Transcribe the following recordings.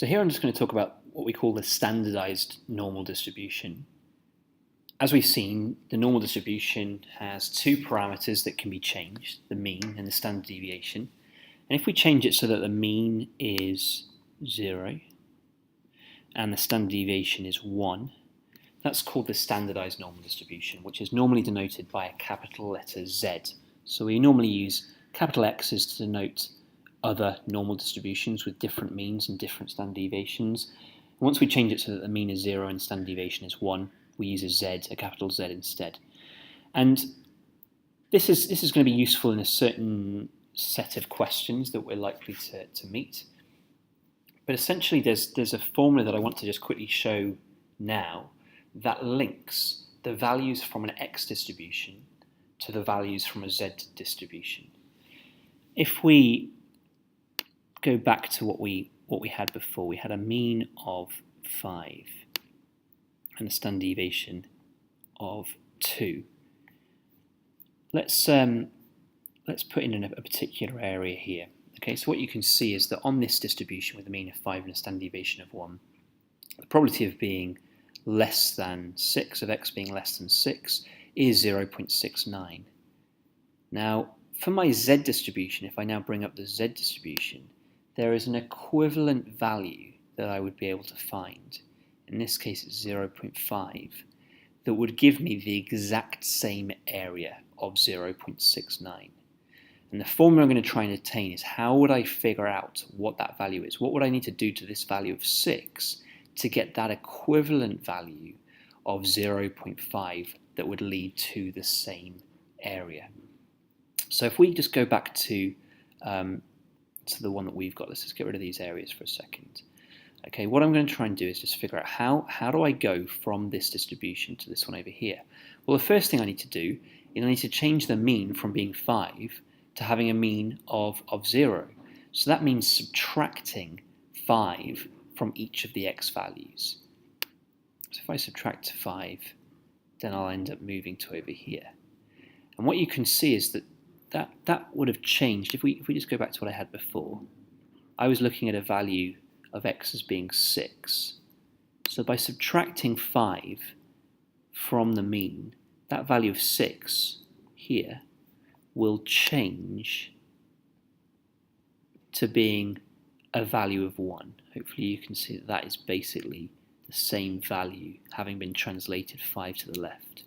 So here I'm just going to talk about what we call the standardized normal distribution. As we've seen, the normal distribution has two parameters that can be changed, the mean and the standard deviation. And if we change it so that the mean is 0 and the standard deviation is 1, that's called the standardized normal distribution, which is normally denoted by a capital letter Z. So we normally use capital X's to denote other normal distributions with different means and different standard deviations. And once we change it so that the mean is 0 and standard deviation is 1, we use a Z, a capital Z instead. And this is going to be useful in a certain set of questions that we're likely to meet. But essentially there's a formula that I want to just quickly show now that links the values from an X distribution to the values from a Z distribution. If we go back to what we had before, we had a mean of 5 and a standard deviation of 2. Let's put in a particular area here. Okay, so what you can see is that on this distribution with a mean of 5 and a standard deviation of 1, the probability of being less than 6, of X being less than 6, is 0.69. Now, for my Z distribution, if I now bring up the Z distribution, there is an equivalent value that I would be able to find. In this case, it's 0.5, that would give me the exact same area of 0.69. And the formula I'm going to try and attain is how would I figure out what that value is? What would I need to do to this value of 6 to get that equivalent value of 0.5 that would lead to the same area? So if we just go back to the one that we've got, let's just get rid of these areas for a second. Okay, what I'm going to try and do is just figure out how do I go from this distribution to this one over here? Well, the first thing I need to do is I need to change the mean from being 5 to having a mean of 0. So that means subtracting 5 from each of the X values. So if I subtract 5, then I'll end up moving to over here. And what you can see is that would have changed. If we just go back to what I had before, I was looking at a value of X as being 6. So by subtracting 5 from the mean, that value of 6 here will change to being a value of 1. Hopefully you can see that is basically the same value having been translated 5 to the left.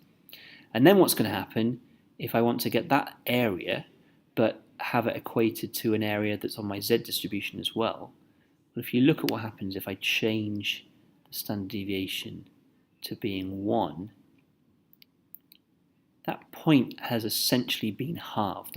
And then what's going to happen if I want to get that area but have it equated to an area that's on my Z distribution as well? Well, if you look at what happens if I change the standard deviation to being 1, that point has essentially been halved.